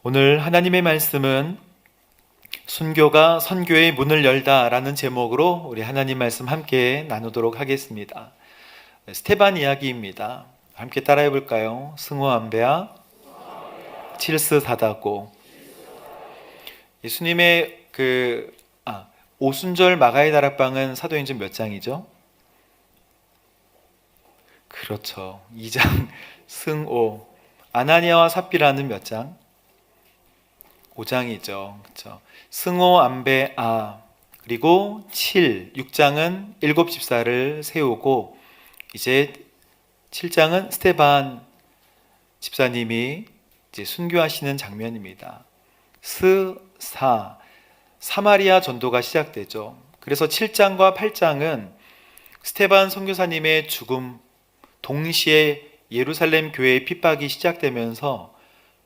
오늘 하나님의 말씀은 순교가 선교의 문을 열다라는 제목으로 우리 하나님 말씀 함께 나누도록 하겠습니다. 스테반 이야기입니다. 함께 따라해 볼까요? 승호 안배아 칠스 다다고. 예수님의 오순절 마가의 다락방은 사도행전 몇 장이죠? 그렇죠. 2장. 승오. 아나니아와 삽비라는 몇 장? 5장이죠. 그렇죠. 승오 안배아. 그리고 6장은 7 집사를 세우고 이제 7장은 스테반 집사님이 이제 순교하시는 장면입니다. 사마리아 전도가 시작되죠. 그래서 7장과 8장은 스테반 선교사님의 죽음, 동시에 예루살렘 교회의 핍박이 시작되면서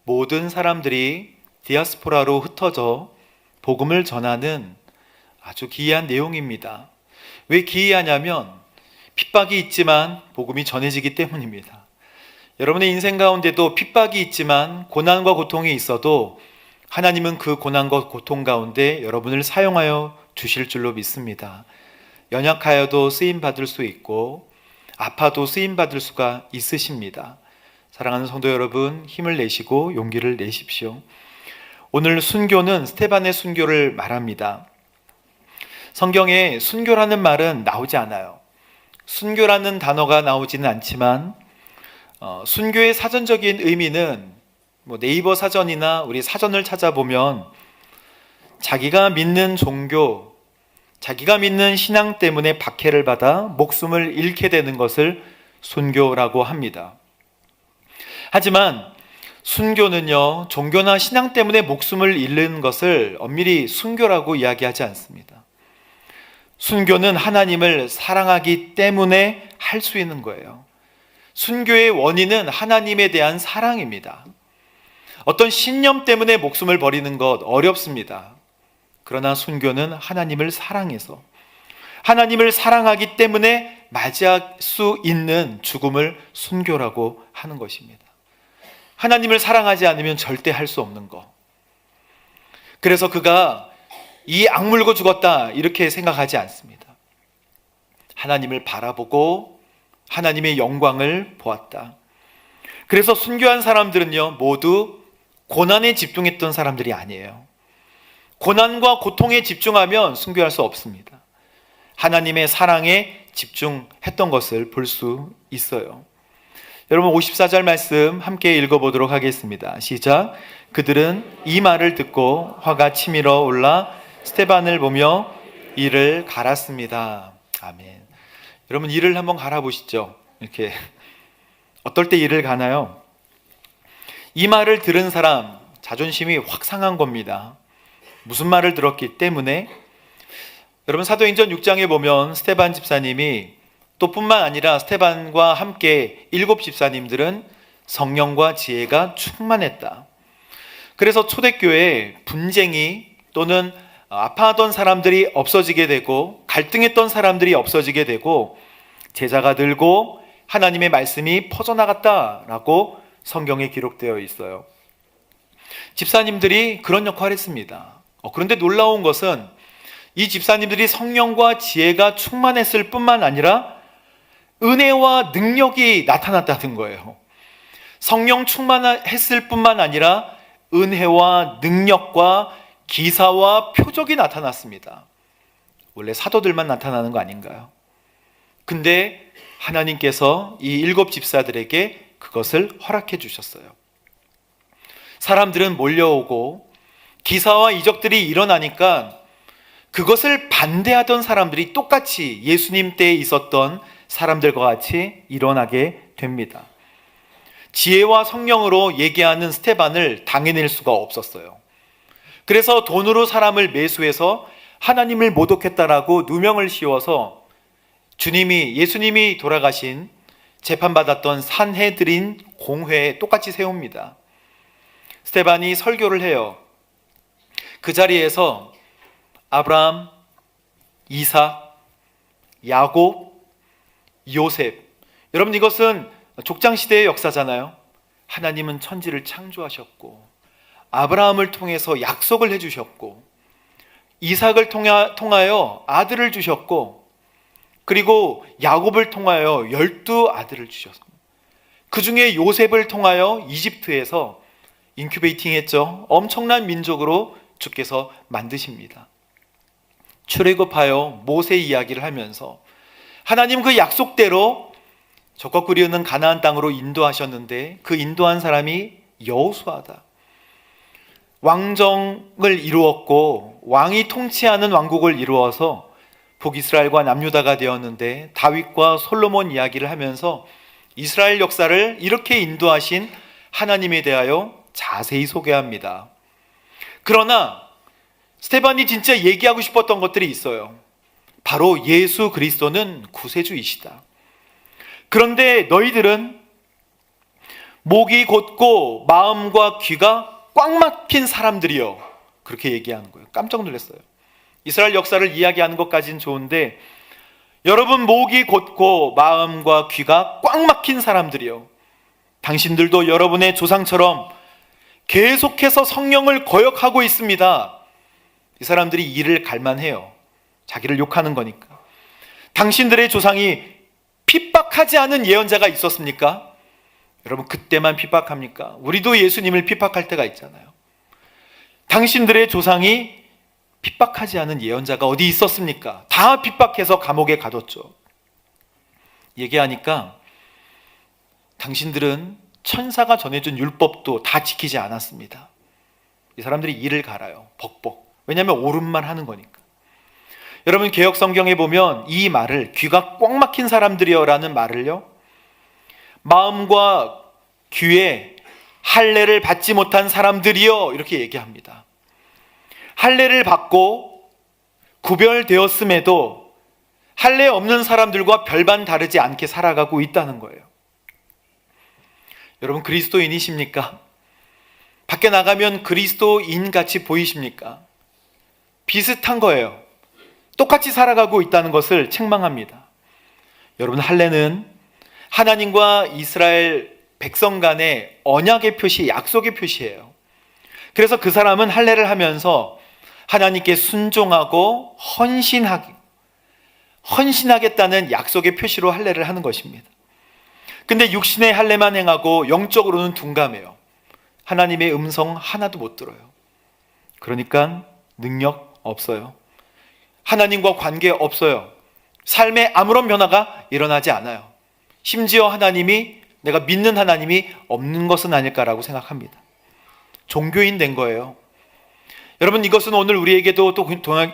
모든 사람들이 디아스포라로 흩어져 복음을 전하는 아주 기이한 내용입니다. 왜 기이하냐면 핍박이 있지만 복음이 전해지기 때문입니다. 여러분의 인생 가운데도 핍박이 있지만 고난과 고통이 있어도 하나님은 그 고난과 고통 가운데 여러분을 사용하여 주실 줄로 믿습니다. 연약하여도 쓰임받을 수 있고 아파도 쓰임받을 수가 있으십니다. 사랑하는 성도 여러분, 힘을 내시고 용기를 내십시오. 오늘 순교는 스테반의 순교를 말합니다. 성경에 순교라는 말은 나오지 않아요. 순교라는 단어가 나오지는 않지만 순교의 사전적인 의미는 네이버 사전이나 우리 사전을 찾아보면 자기가 믿는 종교, 자기가 믿는 신앙 때문에 박해를 받아 목숨을 잃게 되는 것을 순교라고 합니다. 하지만 순교는요, 종교나 신앙 때문에 목숨을 잃는 것을 엄밀히 순교라고 이야기하지 않습니다. 순교는 하나님을 사랑하기 때문에 할 수 있는 거예요. 순교의 원인은 하나님에 대한 사랑입니다. 어떤 신념 때문에 목숨을 버리는 것 어렵습니다. 그러나 순교는 하나님을 사랑해서, 하나님을 사랑하기 때문에 맞이할 수 있는 죽음을 순교라고 하는 것입니다. 하나님을 사랑하지 않으면 절대 할 수 없는 것. 그래서 그가 이 악물고 죽었다 이렇게 생각하지 않습니다. 하나님을 바라보고 하나님의 영광을 보았다. 그래서 순교한 사람들은요, 모두 고난에 집중했던 사람들이 아니에요. 고난과 고통에 집중하면 순교할 수 없습니다. 하나님의 사랑에 집중했던 것을 볼 수 있어요. 여러분 54절 말씀 함께 읽어보도록 하겠습니다. 시작. 그들은 이 말을 듣고 화가 치밀어 올라 스테반을 보며 이를 갈았습니다. 아멘. 여러분 이를 한번 갈아보시죠. 이렇게 어떨 때 이를 가나요? 이 말을 들은 사람 자존심이 확 상한 겁니다. 무슨 말을 들었기 때문에? 여러분 사도행전 6장에 보면 스테반 집사님이 또 뿐만 아니라 스테반과 함께 7 집사님들은 성령과 지혜가 충만했다. 그래서 초대교회에 분쟁이 또는 아파하던 사람들이 없어지게 되고 갈등했던 사람들이 없어지게 되고 제자가 늘고 하나님의 말씀이 퍼져나갔다라고 성경에 기록되어 있어요. 집사님들이 그런 역할을 했습니다. 그런데 놀라운 것은 이 집사님들이 성령과 지혜가 충만했을 뿐만 아니라 은혜와 능력이 나타났다는 거예요. 성령 충만했을 뿐만 아니라 은혜와 능력과 기사와 표적이 나타났습니다. 원래 사도들만 나타나는 거 아닌가요? 근데 하나님께서 이 7 집사들에게 그것을 허락해 주셨어요. 사람들은 몰려오고 기사와 이적들이 일어나니까 그것을 반대하던 사람들이 똑같이 예수님 때에 있었던 사람들과 같이 일어나게 됩니다. 지혜와 성령으로 얘기하는 스테반을 당해낼 수가 없었어요. 그래서 돈으로 사람을 매수해서 하나님을 모독했다라고 누명을 씌워서 예수님이 돌아가신 재판받았던 산헤드린 공회에 똑같이 세웁니다. 스테반이 설교를 해요. 그 자리에서 아브라함, 이삭, 야곱, 요셉. 여러분 이것은 족장시대의 역사잖아요. 하나님은 천지를 창조하셨고 아브라함을 통해서 약속을 해주셨고, 이삭을 통하여 아들을 주셨고, 그리고 야곱을 통하여 12아들을 주셨습니다. 그 중에 요셉을 통하여 이집트에서 인큐베이팅 했죠. 엄청난 민족으로 주께서 만드십니다. 출애굽하여 모세 이야기를 하면서 하나님 그 약속대로 적과 꿀이 흐르는 가나안 땅으로 인도하셨는데, 그 인도한 사람이 여호수아다. 왕정을 이루었고 왕이 통치하는 왕국을 이루어서 북이스라엘과 남유다가 되었는데, 다윗과 솔로몬 이야기를 하면서 이스라엘 역사를 이렇게 인도하신 하나님에 대하여 자세히 소개합니다. 그러나 스데반이 진짜 얘기하고 싶었던 것들이 있어요. 바로 예수 그리스도는 구세주이시다. 그런데 너희들은 목이 곧고 마음과 귀가 꽉 막힌 사람들이요, 그렇게 얘기하는 거예요. 깜짝 놀랐어요. 이스라엘 역사를 이야기하는 것까지는 좋은데, 여러분 목이 곧고 마음과 귀가 꽉 막힌 사람들이요, 당신들도 여러분의 조상처럼 계속해서 성령을 거역하고 있습니다. 이 사람들이 이를 갈만해요. 자기를 욕하는 거니까. 당신들의 조상이 핍박하지 않은 예언자가 있었습니까? 여러분, 그때만 핍박합니까? 우리도 예수님을 핍박할 때가 있잖아요. 당신들의 조상이 핍박하지 않은 예언자가 어디 있었습니까? 다 핍박해서 감옥에 가뒀죠. 얘기하니까 당신들은 천사가 전해준 율법도 다 지키지 않았습니다. 이 사람들이 이를 갈아요. 벅벅. 왜냐하면 옳은말 하는 거니까. 여러분, 개역 성경에 보면 이 말을, 귀가 꽉 막힌 사람들이여 라는 말을요, 마음과 귀에 할례를 받지 못한 사람들이여 이렇게 얘기합니다. 할례를 받고 구별되었음에도 할례 없는 사람들과 별반 다르지 않게 살아가고 있다는 거예요. 여러분, 그리스도인이십니까? 밖에 나가면 그리스도인 같이 보이십니까? 비슷한 거예요. 똑같이 살아가고 있다는 것을 책망합니다. 여러분, 할례는 하나님과 이스라엘 백성 간의 언약의 표시, 약속의 표시예요. 그래서 그 사람은 할례를 하면서 하나님께 순종하고 헌신하겠다는 약속의 표시로 할례를 하는 것입니다. 근데 육신의 할례만 행하고 영적으로는 둔감해요. 하나님의 음성 하나도 못 들어요. 그러니까 능력 없어요. 하나님과 관계 없어요. 삶에 아무런 변화가 일어나지 않아요. 심지어 하나님이, 내가 믿는 하나님이 없는 것은 아닐까라고 생각합니다. 종교인 된 거예요. 여러분, 이것은 오늘 우리에게도 또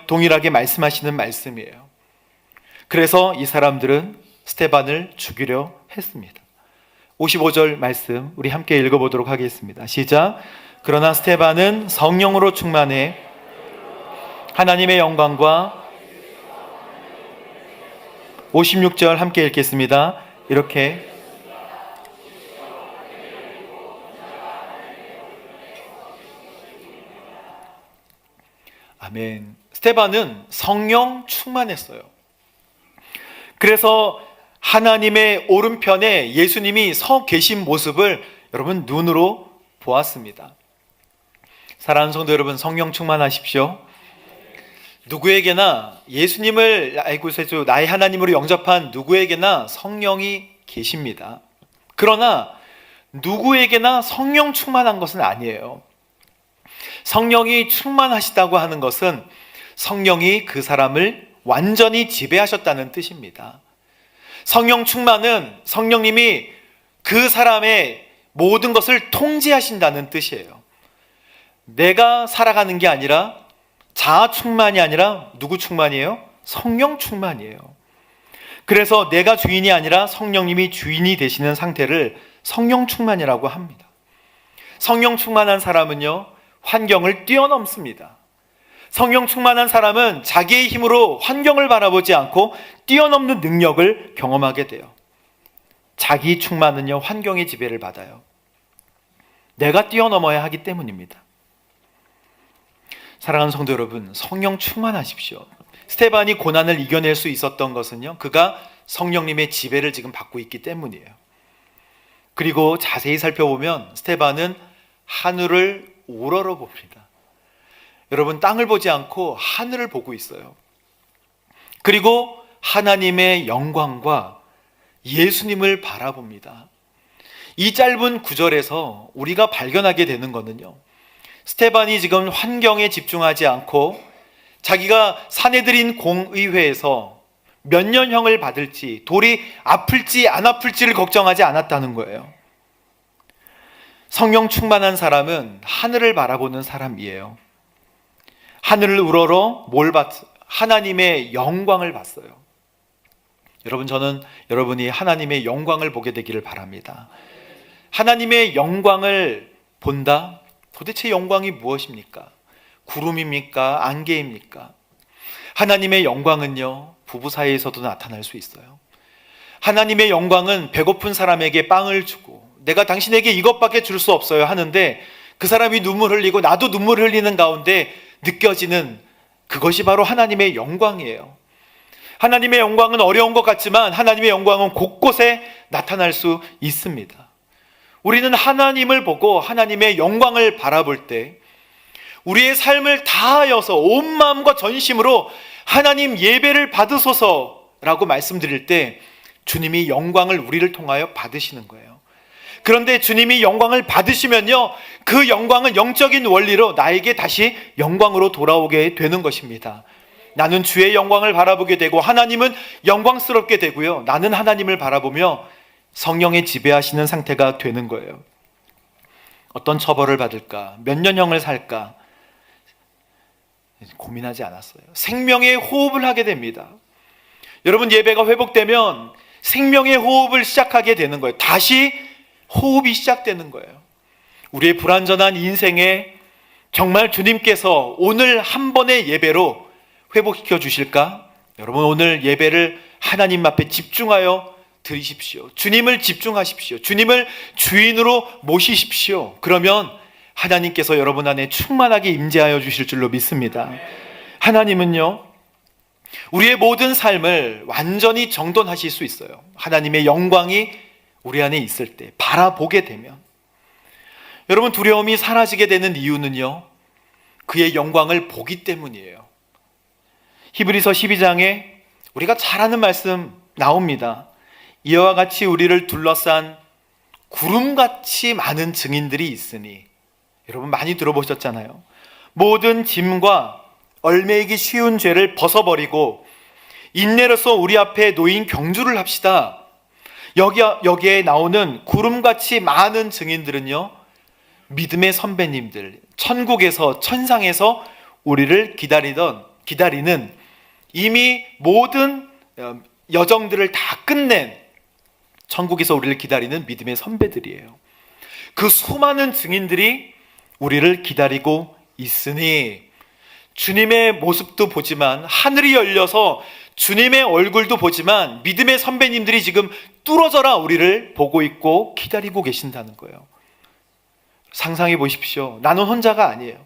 동일하게 말씀하시는 말씀이에요. 그래서 이 사람들은 스데반을 죽이려 했습니다. 55절 말씀 우리 함께 읽어보도록 하겠습니다. 시작. 그러나 스데반은 성령으로 충만해 하나님의 영광과 56절 함께 읽겠습니다. 이렇게 아멘. 스데반은 성령 충만했어요. 그래서 하나님의 오른편에 예수님이 서 계신 모습을 여러분 눈으로 보았습니다. 사랑하는 성도 여러분, 성령 충만하십시오. 누구에게나 예수님을 알고 있어서 나의 하나님으로 영접한 누구에게나 성령이 계십니다. 그러나 누구에게나 성령 충만한 것은 아니에요. 성령이 충만하시다고 하는 것은 성령이 그 사람을 완전히 지배하셨다는 뜻입니다. 성령 충만은 성령님이 그 사람의 모든 것을 통제하신다는 뜻이에요. 내가 살아가는 게 아니라, 자아 충만이 아니라 누구 충만이에요? 성령 충만이에요. 그래서 내가 주인이 아니라 성령님이 주인이 되시는 상태를 성령 충만이라고 합니다. 성령 충만한 사람은요, 환경을 뛰어넘습니다. 성령 충만한 사람은 자기의 힘으로 환경을 바라보지 않고 뛰어넘는 능력을 경험하게 돼요. 자기 충만은요, 환경의 지배를 받아요. 내가 뛰어넘어야 하기 때문입니다. 사랑하는 성도 여러분, 성령 충만하십시오. 스데반이 고난을 이겨낼 수 있었던 것은요, 그가 성령님의 지배를 지금 받고 있기 때문이에요. 그리고 자세히 살펴보면 스데반은 하늘을 우러러 봅니다. 여러분, 땅을 보지 않고 하늘을 보고 있어요. 그리고 하나님의 영광과 예수님을 바라봅니다. 이 짧은 구절에서 우리가 발견하게 되는 것은요, 스데반이 지금 환경에 집중하지 않고 자기가 사내들인 공의회에서 몇 년형을 받을지, 돌이 아플지 안 아플지를 걱정하지 않았다는 거예요. 성령 충만한 사람은 하늘을 바라보는 사람이에요. 하늘을 우러러 뭘 봤어요? 하나님의 영광을 봤어요. 여러분, 저는 여러분이 하나님의 영광을 보게 되기를 바랍니다. 하나님의 영광을 본다? 도대체 영광이 무엇입니까? 구름입니까? 안개입니까? 하나님의 영광은요, 부부 사이에서도 나타날 수 있어요. 하나님의 영광은 배고픈 사람에게 빵을 주고, 내가 당신에게 이것밖에 줄 수 없어요 하는데 그 사람이 눈물 흘리고 나도 눈물 흘리는 가운데 느껴지는 그것이 바로 하나님의 영광이에요. 하나님의 영광은 어려운 것 같지만 하나님의 영광은 곳곳에 나타날 수 있습니다. 우리는 하나님을 보고 하나님의 영광을 바라볼 때 우리의 삶을 다하여서 온 마음과 전심으로 하나님 예배를 받으소서라고 말씀드릴 때 주님이 영광을 우리를 통하여 받으시는 거예요. 그런데 주님이 영광을 받으시면요, 그 영광은 영적인 원리로 나에게 다시 영광으로 돌아오게 되는 것입니다. 나는 주의 영광을 바라보게 되고 하나님은 영광스럽게 되고요, 나는 하나님을 바라보며 성령의 지배하시는 상태가 되는 거예요. 어떤 처벌을 받을까? 몇 년형을 살까? 고민하지 않았어요. 생명의 호흡을 하게 됩니다. 여러분, 예배가 회복되면 생명의 호흡을 시작하게 되는 거예요. 다시 호흡이 시작되는 거예요. 우리의 불완전한 인생에 정말 주님께서 오늘 한 번의 예배로 회복시켜 주실까? 여러분, 오늘 예배를 하나님 앞에 집중하여 드리십시오. 주님을 집중하십시오. 주님을 주인으로 모시십시오. 그러면 하나님께서 여러분 안에 충만하게 임재하여 주실 줄로 믿습니다. 하나님은요, 우리의 모든 삶을 완전히 정돈하실 수 있어요. 하나님의 영광이 우리 안에 있을 때, 바라보게 되면. 여러분, 두려움이 사라지게 되는 이유는요, 그의 영광을 보기 때문이에요. 히브리서 12장에 우리가 잘 아는 말씀 나옵니다. 이와 같이 우리를 둘러싼 구름같이 많은 증인들이 있으니, 여러분 많이 들어보셨잖아요. 모든 짐과 얼매이기 쉬운 죄를 벗어버리고 인내로서 우리 앞에 놓인 경주를 합시다. 여기에 나오는 구름같이 많은 증인들은요, 믿음의 선배님들, 천국에서, 천상에서 우리를 기다리는 이미 모든 여정들을 다 끝낸 천국에서 우리를 기다리는 믿음의 선배들이에요. 그 수많은 증인들이 우리를 기다리고 있으니 주님의 모습도 보지만, 하늘이 열려서 주님의 얼굴도 보지만 믿음의 선배님들이 지금 뚫어져라 우리를 보고 있고 기다리고 계신다는 거예요. 상상해 보십시오. 나는 혼자가 아니에요.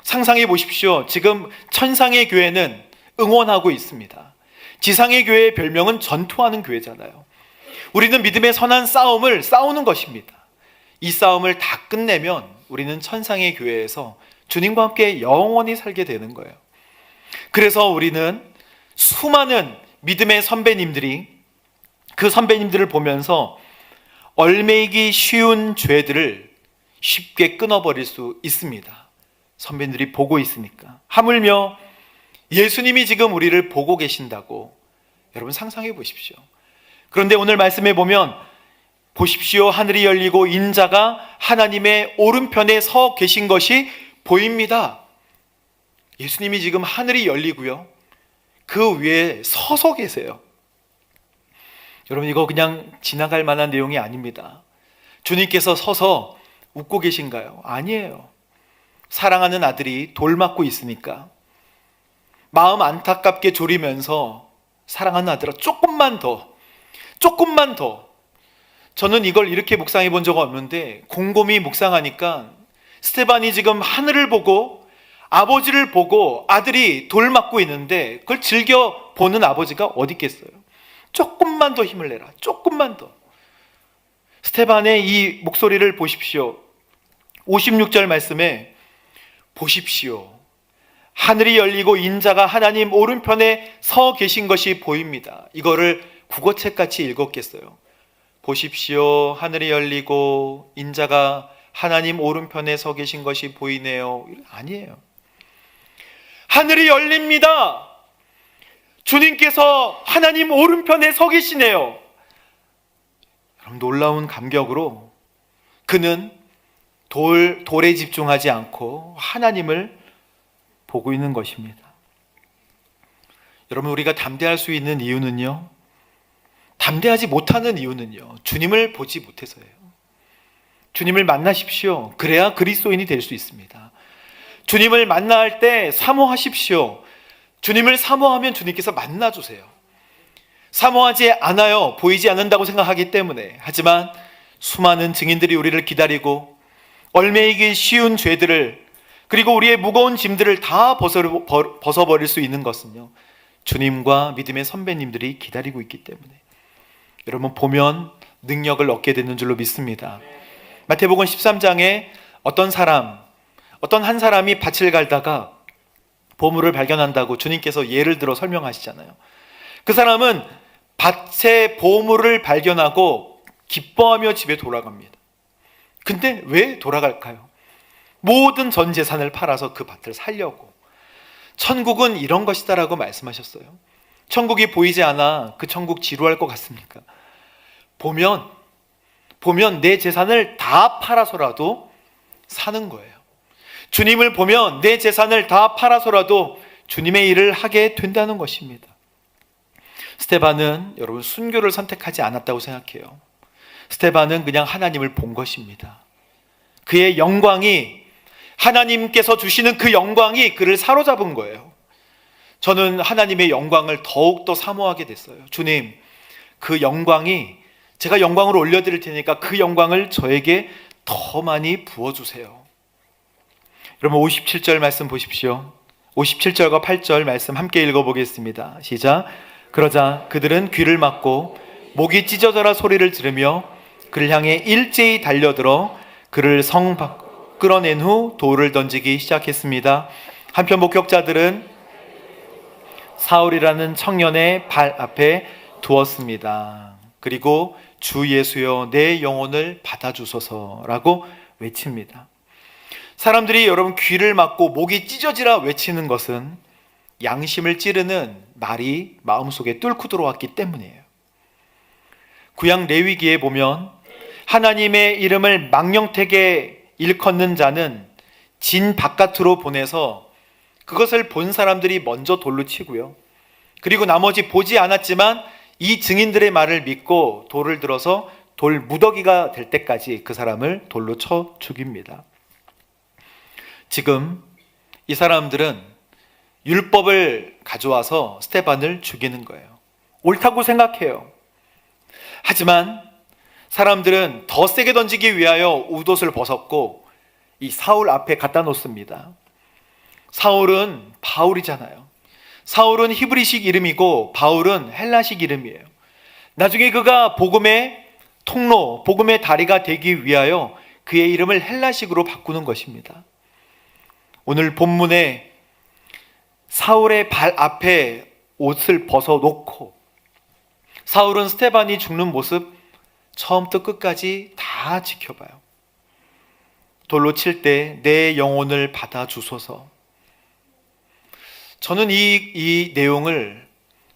상상해 보십시오. 지금 천상의 교회는 응원하고 있습니다. 지상의 교회의 별명은 전투하는 교회잖아요. 우리는 믿음의 선한 싸움을 싸우는 것입니다. 이 싸움을 다 끝내면 우리는 천상의 교회에서 주님과 함께 영원히 살게 되는 거예요. 그래서 우리는 수많은 믿음의 선배님들이, 그 선배님들을 보면서 얼매이기 쉬운 죄들을 쉽게 끊어버릴 수 있습니다. 선배님들이 보고 있으니까. 하물며 예수님이 지금 우리를 보고 계신다고 여러분 상상해 보십시오. 그런데 오늘 말씀에 보면 보십시오, 하늘이 열리고 인자가 하나님의 오른편에 서 계신 것이 보입니다. 예수님이 지금 하늘이 열리고요, 그 위에 서서 계세요. 여러분, 이거 그냥 지나갈 만한 내용이 아닙니다. 주님께서 서서 웃고 계신가요? 아니에요. 사랑하는 아들이 돌 맞고 있으니까 마음 안타깝게 졸이면서 사랑하는 아들아, 조금만 더. 저는 이걸 이렇게 묵상해 본 적은 없는데 곰곰이 묵상하니까 스데반이 지금 하늘을 보고 아버지를 보고 아들이 돌 맞고 있는데 그걸 즐겨 보는 아버지가 어디 있겠어요? 조금만 더 힘을 내라. 조금만 더. 스데반의 이 목소리를 보십시오. 56절 말씀에 보십시오. 하늘이 열리고 인자가 하나님 오른편에 서 계신 것이 보입니다. 이거를 국어책 같이 읽었겠어요. 보십시오. 하늘이 열리고 인자가 하나님 오른편에 서 계신 것이 보이네요. 아니에요. 하늘이 열립니다. 주님께서 하나님 오른편에 서 계시네요. 여러분, 놀라운 감격으로 그는 돌에 집중하지 않고 하나님을 보고 있는 것입니다. 여러분, 우리가 담대할 수 있는 이유는요, 담대하지 못하는 이유는요, 주님을 보지 못해서예요. 주님을 만나십시오. 그래야 그리스도인이 될 수 있습니다. 주님을 만날 때 사모하십시오. 주님을 사모하면 주님께서 만나주세요. 사모하지 않아요. 보이지 않는다고 생각하기 때문에. 하지만 수많은 증인들이 우리를 기다리고 얼매이기 쉬운 죄들을, 그리고 우리의 무거운 짐들을 다 벗어버릴 수 있는 것은요, 주님과 믿음의 선배님들이 기다리고 있기 때문에 여러분, 보면 능력을 얻게 되는 줄로 믿습니다. 마태복음 13장에 어떤 한 사람이 밭을 갈다가 보물을 발견한다고 주님께서 예를 들어 설명하시잖아요. 그 사람은 밭에 보물을 발견하고 기뻐하며 집에 돌아갑니다. 근데 왜 돌아갈까요? 모든 전 재산을 팔아서 그 밭을 살려고. 천국은 이런 것이다라고 말씀하셨어요. 천국이 보이지 않아 그 천국 지루할 것 같습니까? 보면 내 재산을 다 팔아서라도 사는 거예요. 주님을 보면 내 재산을 다 팔아서라도 주님의 일을 하게 된다는 것입니다. 스데반은 여러분 순교를 선택하지 않았다고 생각해요. 스데반은 그냥 하나님을 본 것입니다. 그의 영광이, 하나님께서 주시는 그 영광이 그를 사로잡은 거예요. 저는 하나님의 영광을 더욱더 사모하게 됐어요. 주님, 그 영광이, 제가 영광을 올려드릴 테니까 그 영광을 저에게 더 많이 부어주세요. 여러분, 57절 말씀 보십시오. 57절과 8절 말씀 함께 읽어보겠습니다. 시작. 그러자 그들은 귀를 막고 목이 찢어져라 소리를 지르며 그를 향해 일제히 달려들어 그를 성 밖 끌어낸 후 돌을 던지기 시작했습니다. 한편 목격자들은 사울이라는 청년의 발 앞에 두었습니다. 그리고 주 예수여 내 영혼을 받아주소서라고 외칩니다. 사람들이 여러분 귀를 막고 목이 찢어지라 외치는 것은 양심을 찌르는 말이 마음속에 뚫고 들어왔기 때문이에요. 구약 레위기에 보면 하나님의 이름을 망령되게 일컫는 자는 진 바깥으로 보내서 그것을 본 사람들이 먼저 돌로 치고요. 그리고 나머지 보지 않았지만 이 증인들의 말을 믿고 돌을 들어서 돌 무더기가 될 때까지 그 사람을 돌로 쳐 죽입니다. 지금 이 사람들은 율법을 가져와서 스데반을 죽이는 거예요. 옳다고 생각해요. 하지만 사람들은 더 세게 던지기 위하여 웃옷을 벗었고 이 사울 앞에 갖다 놓습니다. 사울은 바울이잖아요. 사울은 히브리식 이름이고 바울은 헬라식 이름이에요. 나중에 그가 복음의 통로, 복음의 다리가 되기 위하여 그의 이름을 헬라식으로 바꾸는 것입니다. 오늘 본문에 사울의 발 앞에 옷을 벗어놓고 사울은 스데반이 죽는 모습 처음부터 끝까지 다 지켜봐요. 돌로 칠 때 내 영혼을 받아주소서. 저는 이 내용을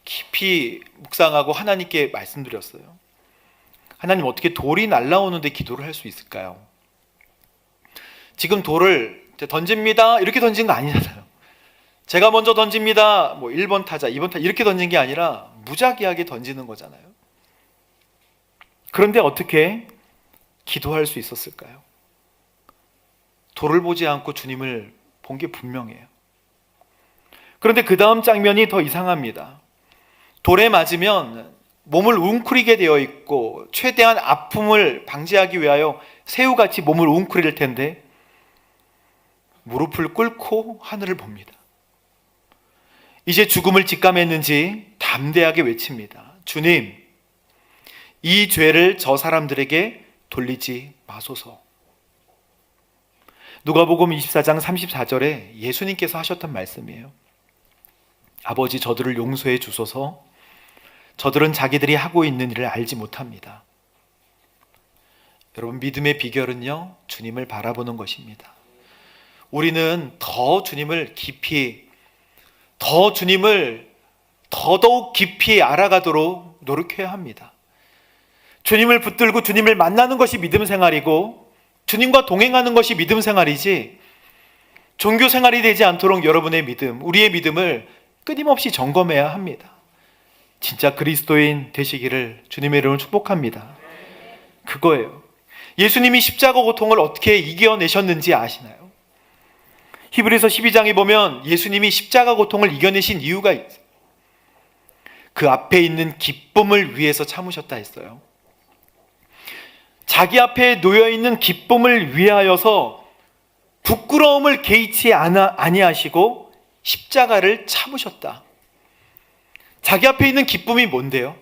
깊이 묵상하고 하나님께 말씀드렸어요. 하나님, 어떻게 돌이 날아오는데 기도를 할 수 있을까요? 지금 돌을 던집니다 이렇게 던진 거 아니잖아요. 제가 먼저 던집니다 1번 타자 2번 타자 이렇게 던진 게 아니라 무작위하게 던지는 거잖아요. 그런데 어떻게 기도할 수 있었을까요? 돌을 보지 않고 주님을 본 게 분명해요. 그런데 그 다음 장면이 더 이상합니다. 돌에 맞으면 몸을 웅크리게 되어 있고 최대한 아픔을 방지하기 위하여 새우같이 몸을 웅크릴 텐데 무릎을 꿇고 하늘을 봅니다. 이제 죽음을 직감했는지 담대하게 외칩니다. 주님, 이 죄를 저 사람들에게 돌리지 마소서. 누가복음 24장 34절에 예수님께서 하셨던 말씀이에요. 아버지, 저들을 용서해 주소서. 저들은 자기들이 하고 있는 일을 알지 못합니다. 여러분, 믿음의 비결은요, 주님을 바라보는 것입니다. 우리는 더 주님을 깊이, 더 주님을 더더욱 깊이 알아가도록 노력해야 합니다. 주님을 붙들고 주님을 만나는 것이 믿음 생활이고, 주님과 동행하는 것이 믿음 생활이지, 종교 생활이 되지 않도록 여러분의 믿음, 우리의 믿음을 끊임없이 점검해야 합니다. 진짜 그리스도인 되시기를 주님의 이름으로 축복합니다. 그거예요. 예수님이 십자가 고통을 어떻게 이겨내셨는지 아시나요? 히브리서 12장에 보면 예수님이 십자가 고통을 이겨내신 이유가 있어요. 그 앞에 있는 기쁨을 위해서 참으셨다 했어요. 자기 앞에 놓여있는 기쁨을 위하여서 부끄러움을 개의치 아니하시고 십자가를 참으셨다. 자기 앞에 있는 기쁨이 뭔데요?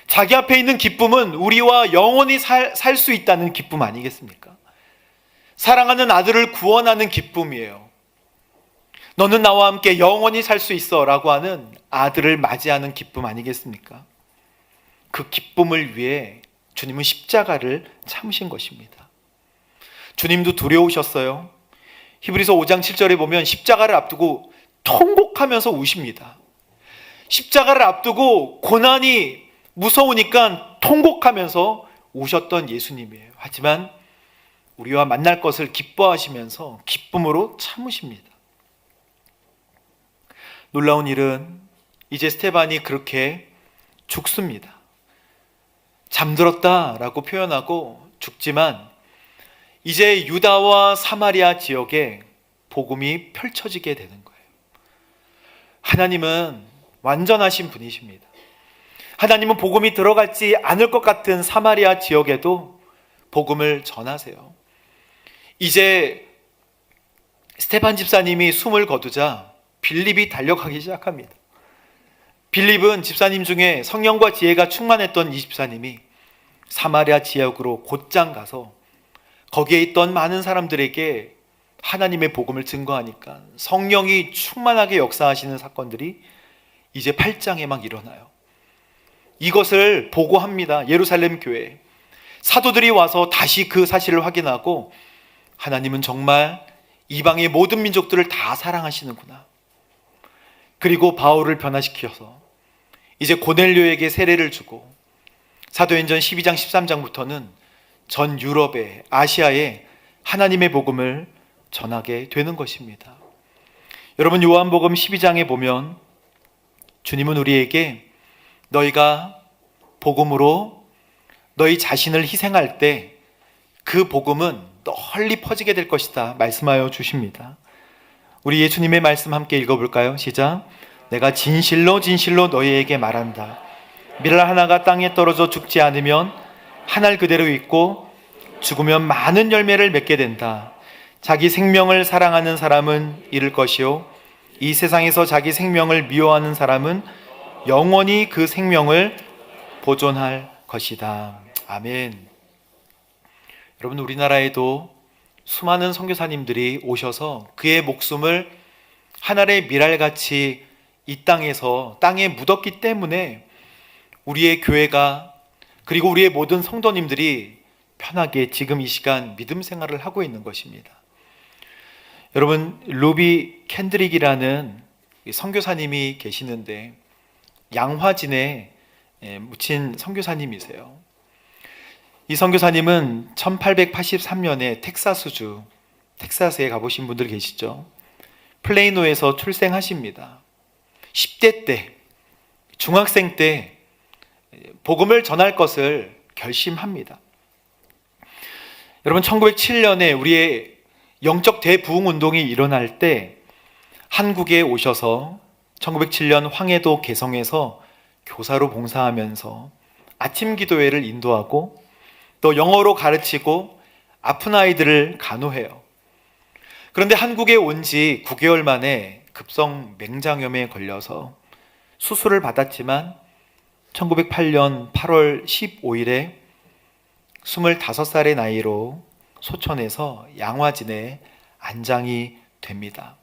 자기 앞에 있는 기쁨은 우리와 영원히 살 수 있다는 기쁨 아니겠습니까? 사랑하는 아들을 구원하는 기쁨이에요. 너는 나와 함께 영원히 살 수 있어 라고 하는 아들을 맞이하는 기쁨 아니겠습니까? 그 기쁨을 위해 주님은 십자가를 참으신 것입니다. 주님도 두려우셨어요. 히브리서 5장 7절에 보면 십자가를 앞두고 통곡하면서 우십니다. 십자가를 앞두고 고난이 무서우니까 통곡하면서 우셨던 예수님이에요. 하지만 우리와 만날 것을 기뻐하시면서 기쁨으로 참으십니다. 놀라운 일은 이제 스테반이 그렇게 죽습니다. 잠들었다라고 표현하고 죽지만 이제 유다와 사마리아 지역에 복음이 펼쳐지게 되는 거예요. 하나님은 완전하신 분이십니다. 하나님은 복음이 들어가지 않을 것 같은 사마리아 지역에도 복음을 전하세요. 이제 스테반 집사님이 숨을 거두자 빌립이 달려가기 시작합니다. 빌립은 집사님 중에 성령과 지혜가 충만했던 이 집사님이 사마리아 지역으로 곧장 가서 거기에 있던 많은 사람들에게 하나님의 복음을 증거하니까 성령이 충만하게 역사하시는 사건들이 이제 8장에 막 일어나요. 이것을 보고합니다. 예루살렘 교회 사도들이 와서 다시 그 사실을 확인하고 하나님은 정말 이방의 모든 민족들을 다 사랑하시는구나. 그리고 바울을 변화시켜서 이제 고넬료에게 세례를 주고 사도행전 12장 13장부터는 전 유럽에, 아시아에 하나님의 복음을 전하게 되는 것입니다. 여러분, 요한복음 12장에 보면 주님은 우리에게 너희가 복음으로 너희 자신을 희생할 때 그 복음은 널리 퍼지게 될 것이다 말씀하여 주십니다. 우리 예수님의 말씀 함께 읽어볼까요? 시작. 내가 진실로 진실로 너희에게 말한다. 밀 하나가 땅에 떨어져 죽지 않으면 한 알 그대로 있고 죽으면 많은 열매를 맺게 된다. 자기 생명을 사랑하는 사람은 잃을 것이요 이 세상에서 자기 생명을 미워하는 사람은 영원히 그 생명을 보존할 것이다. 아멘. 여러분, 우리나라에도 수많은 선교사님들이 오셔서 그의 목숨을 하늘의 밀알같이 이 땅에 묻었기 때문에 우리의 교회가 그리고 우리의 모든 성도님들이 편하게 지금 이 시간 믿음 생활을 하고 있는 것입니다. 여러분, 루비 캔드릭이라는 선교사님이 계시는데 양화진에 묻힌 선교사님이세요. 이 선교사님은 1883년에 텍사스에 가보신 분들 계시죠? 플레이노에서 출생하십니다. 10대 때, 중학생 때 복음을 전할 것을 결심합니다. 여러분, 1907년에 우리의 영적 대부흥 운동이 일어날 때 한국에 오셔서 1907년 황해도 개성에서 교사로 봉사하면서 아침 기도회를 인도하고 또 영어로 가르치고 아픈 아이들을 간호해요. 그런데 한국에 온 지 9개월 만에 급성 맹장염에 걸려서 수술을 받았지만 1908년 8월 15일에 25살의 나이로 소천에서 양화진에 안장이 됩니다.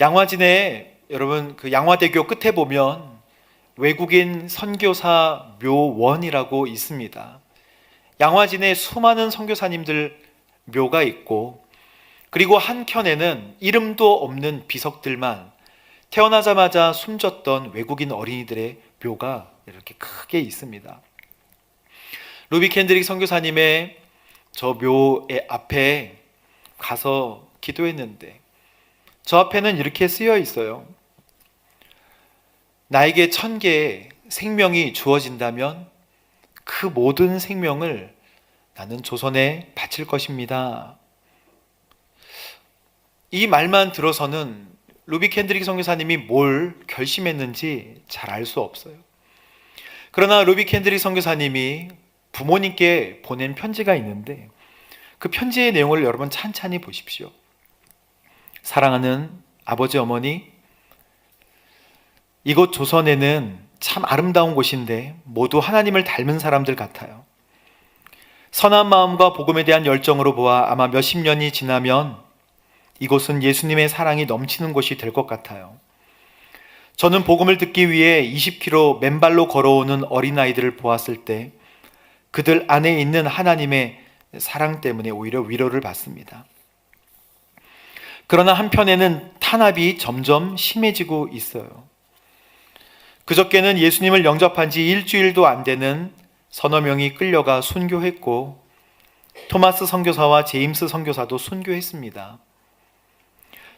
양화진에 여러분 그 양화대교 끝에 보면 외국인 선교사 묘원이라고 있습니다. 양화진에 수많은 선교사님들 묘가 있고, 그리고 한켠에는 이름도 없는 비석들만 태어나자마자 숨졌던 외국인 어린이들의 묘가 이렇게 크게 있습니다. 루비 켄드릭 선교사님의 저 묘의 앞에 가서 기도했는데 저 앞에는 이렇게 쓰여 있어요. 나에게 1000개의 생명이 주어진다면 그 모든 생명을 나는 조선에 바칠 것입니다. 이 말만 들어서는 루비 켄드릭 선교사님이 뭘 결심했는지 잘 알 수 없어요. 그러나 루비 켄드릭 선교사님이 부모님께 보낸 편지가 있는데 그 편지의 내용을 여러분 찬찬히 보십시오. 사랑하는 아버지 어머니, 이곳 조선에는 참 아름다운 곳인데 모두 하나님을 닮은 사람들 같아요. 선한 마음과 복음에 대한 열정으로 보아 아마 몇십 년이 지나면 이곳은 예수님의 사랑이 넘치는 곳이 될 것 같아요. 저는 복음을 듣기 위해 20km 맨발로 걸어오는 어린아이들을 보았을 때 그들 안에 있는 하나님의 사랑 때문에 오히려 위로를 받습니다. 그러나 한편에는 탄압이 점점 심해지고 있어요. 그저께는 예수님을 영접한 지 일주일도 안 되는 서너 명이 끌려가 순교했고, 토마스 선교사와 제임스 선교사도 순교했습니다.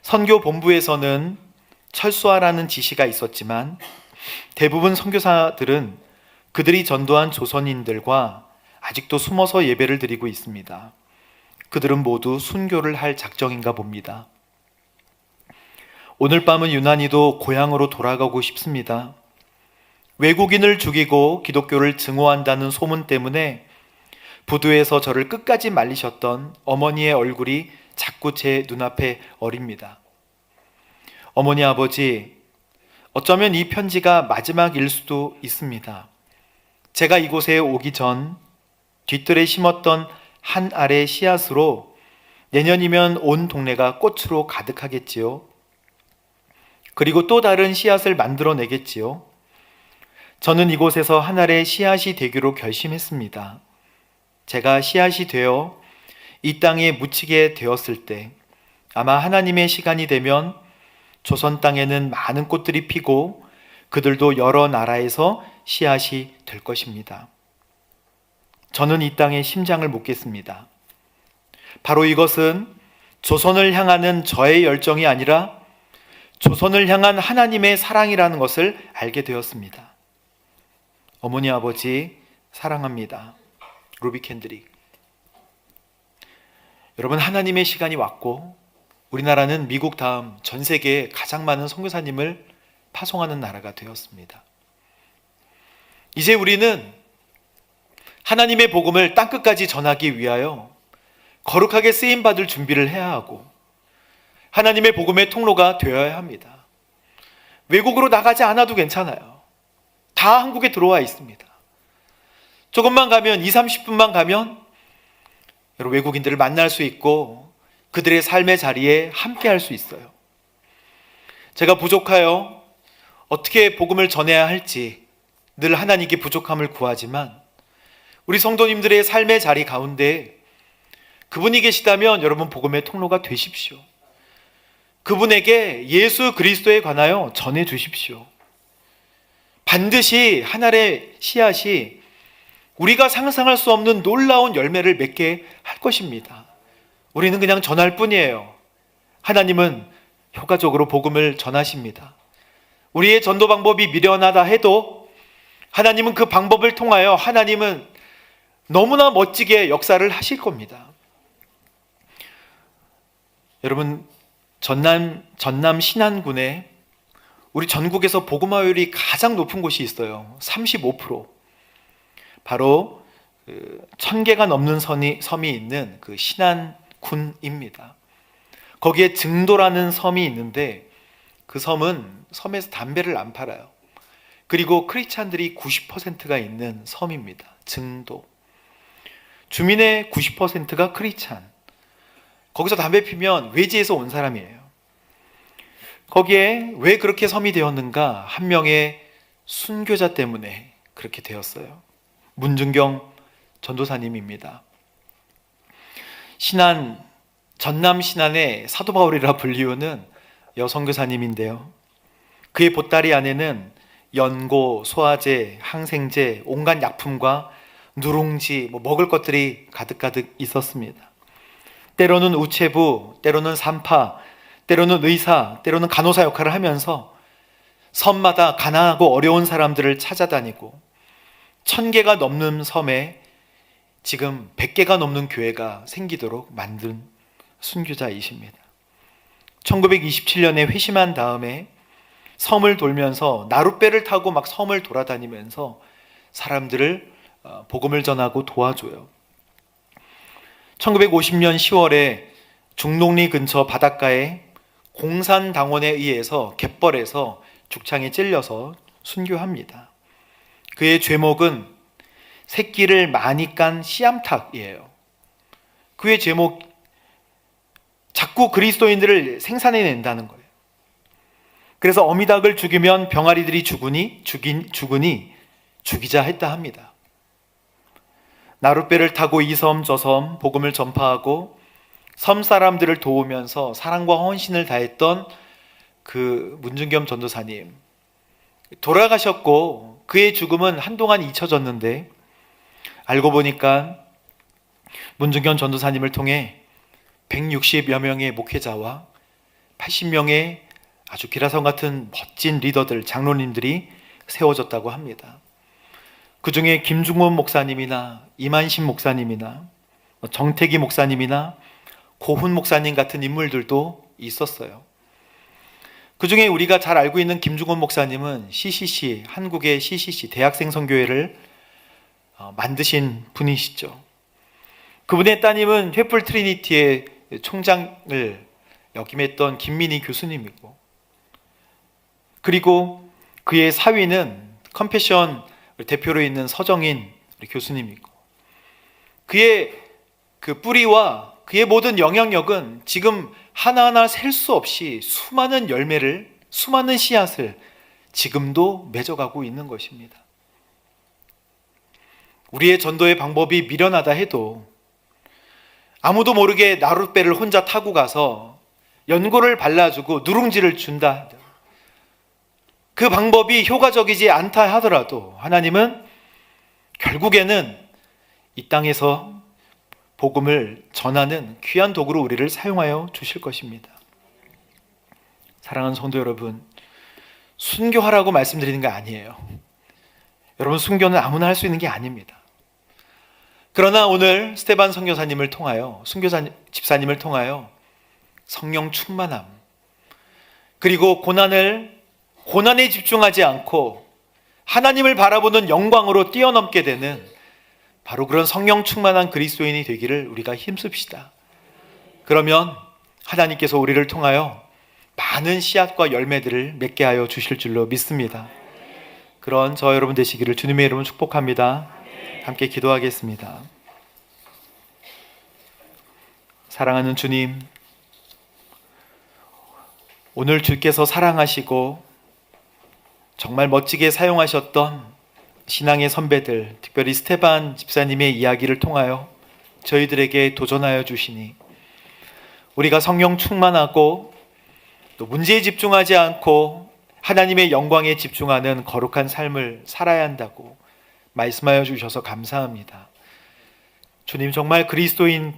선교 본부에서는 철수하라는 지시가 있었지만 대부분 선교사들은 그들이 전도한 조선인들과 아직도 숨어서 예배를 드리고 있습니다. 그들은 모두 순교를 할 작정인가 봅니다. 오늘 밤은 유난히도 고향으로 돌아가고 싶습니다. 외국인을 죽이고 기독교를 증오한다는 소문 때문에 부두에서 저를 끝까지 말리셨던 어머니의 얼굴이 자꾸 제 눈앞에 어립니다. 어머니, 아버지, 어쩌면 이 편지가 마지막일 수도 있습니다. 제가 이곳에 오기 전 뒷뜰에 심었던 한 알의 씨앗으로 내년이면 온 동네가 꽃으로 가득하겠지요. 그리고 또 다른 씨앗을 만들어내겠지요. 저는 이곳에서 한 알의 씨앗이 되기로 결심했습니다. 제가 씨앗이 되어 이 땅에 묻히게 되었을 때 아마 하나님의 시간이 되면 조선 땅에는 많은 꽃들이 피고 그들도 여러 나라에서 씨앗이 될 것입니다. 저는 이 땅에 심장을 묻겠습니다. 바로 이것은 조선을 향하는 저의 열정이 아니라 조선을 향한 하나님의 사랑이라는 것을 알게 되었습니다. 어머니, 아버지, 사랑합니다. 루비 켄드릭. 여러분, 하나님의 시간이 왔고 우리나라는 미국 다음 전 세계에 가장 많은 선교사님을 파송하는 나라가 되었습니다. 이제 우리는 하나님의 복음을 땅끝까지 전하기 위하여 거룩하게 쓰임받을 준비를 해야 하고 하나님의 복음의 통로가 되어야 합니다. 외국으로 나가지 않아도 괜찮아요. 다 한국에 들어와 있습니다. 조금만 가면 20-30분만 가면 여러 외국인들을 만날 수 있고 그들의 삶의 자리에 함께 할 수 있어요. 제가 부족하여 어떻게 복음을 전해야 할지 늘 하나님께 부족함을 구하지만 우리 성도님들의 삶의 자리 가운데 그분이 계시다면 여러분 복음의 통로가 되십시오. 그분에게 예수 그리스도에 관하여 전해 주십시오. 반드시 한 알의 씨앗이 우리가 상상할 수 없는 놀라운 열매를 맺게 할 것입니다. 우리는 그냥 전할 뿐이에요. 하나님은 효과적으로 복음을 전하십니다. 우리의 전도 방법이 미련하다 해도 하나님은 그 방법을 통하여 하나님은 너무나 멋지게 역사를 하실 겁니다. 여러분, 전남 신안군에 우리 전국에서 복음화율이 가장 높은 곳이 있어요. 35%. 바로 1000개가 넘는 섬이 있는 그 신안군입니다. 거기에 증도라는 섬이 있는데 그 섬에서 담배를 안 팔아요. 그리고 크리스찬들이 90%가 있는 섬입니다. 증도. 주민의 90%가 크리스찬. 거기서 담배 피면 외지에서 온 사람이에요. 거기에 왜 그렇게 섬이 되었는가? 한 명의 순교자 때문에 그렇게 되었어요. 문준경 전도사님입니다. 전남 신안의 사도 바울이라 불리우는 여선교사님인데요. 그의 보따리 안에는 연고, 소화제, 항생제, 온갖 약품과 누룽지, 먹을 것들이 가득가득 있었습니다. 때로는 우체부, 때로는 산파, 때로는 의사, 때로는 간호사 역할을 하면서 섬마다 가난하고 어려운 사람들을 찾아다니고 1000개가 넘는 섬에 지금 100개가 넘는 교회가 생기도록 만든 순교자이십니다. 1927년에 회심한 다음에 섬을 돌면서 나룻배를 타고 막 섬을 돌아다니면서 사람들을 복음을 전하고 도와줘요. 1950년 10월에 중동리 근처 바닷가에 공산당원에 의해서 갯벌에서 죽창에 찔려서 순교합니다. 그의 죄목은 새끼를 많이 깐 씨암탉이에요. 그의 죄목, 자꾸 그리스도인들을 생산해낸다는 거예요. 그래서 어미닭을 죽이면 병아리들이 죽으니 죽이자 했다 합니다. 나룻배를 타고 이 섬 저 섬 복음을 전파하고 섬 사람들을 도우면서 사랑과 헌신을 다했던 그 문준겸 전도사님, 돌아가셨고 그의 죽음은 한동안 잊혀졌는데 알고 보니까 문준겸 전도사님을 통해 160여 명의 목회자와 80명의 아주 기라성 같은 멋진 리더들, 장로님들이 세워졌다고 합니다. 그 중에 김중원 목사님이나 이만신 목사님이나 정태기 목사님이나 고훈 목사님 같은 인물들도 있었어요. 그 중에 우리가 잘 알고 있는 김중원 목사님은 CCC, 한국의 CCC, 대학생 선교회를 만드신 분이시죠. 그분의 따님은 횃불 트리니티의 총장을 역임했던 김민희 교수님이고, 그리고 그의 사위는 컴패션 대표로 있는 서정인 교수님이고, 그의 그 뿌리와 그의 모든 영향력은 지금 하나하나 셀 수 없이 수많은 열매를, 수많은 씨앗을 지금도 맺어가고 있는 것입니다. 우리의 전도의 방법이 미련하다 해도 아무도 모르게 나룻배를 혼자 타고 가서 연고를 발라주고 누룽지를 준다, 그 방법이 효과적이지 않다 하더라도 하나님은 결국에는 이 땅에서 복음을 전하는 귀한 도구로 우리를 사용하여 주실 것입니다. 사랑하는 성도 여러분, 순교하라고 말씀드리는 게 아니에요. 여러분, 순교는 아무나 할 수 있는 게 아닙니다. 그러나 오늘 스테반 선교사님을 통하여, 순교사 집사님을 통하여 성령 충만함, 그리고 고난에 집중하지 않고 하나님을 바라보는 영광으로 뛰어넘게 되는 바로 그런 성령 충만한 그리스도인이 되기를 우리가 힘씁시다. 그러면 하나님께서 우리를 통하여 많은 씨앗과 열매들을 맺게 하여 주실 줄로 믿습니다. 그런 저 여러분 되시기를 주님의 이름으로 축복합니다. 함께 기도하겠습니다. 사랑하는 주님, 오늘 주께서 사랑하시고 정말 멋지게 사용하셨던 신앙의 선배들, 특별히 스테반 집사님의 이야기를 통하여 저희들에게 도전하여 주시니 우리가 성령 충만하고 또 문제에 집중하지 않고 하나님의 영광에 집중하는 거룩한 삶을 살아야 한다고 말씀하여 주셔서 감사합니다. 주님, 정말 그리스도인,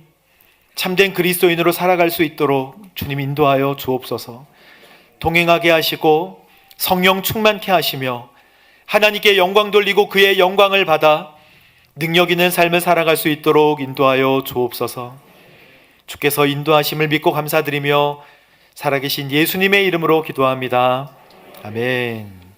참된 그리스도인으로 살아갈 수 있도록 주님 인도하여 주옵소서. 동행하게 하시고 성령 충만케 하시며 하나님께 영광 돌리고 그의 영광을 받아 능력 있는 삶을 살아갈 수 있도록 인도하여 주옵소서. 주께서 인도하심을 믿고 감사드리며 살아계신 예수님의 이름으로 기도합니다. 아멘.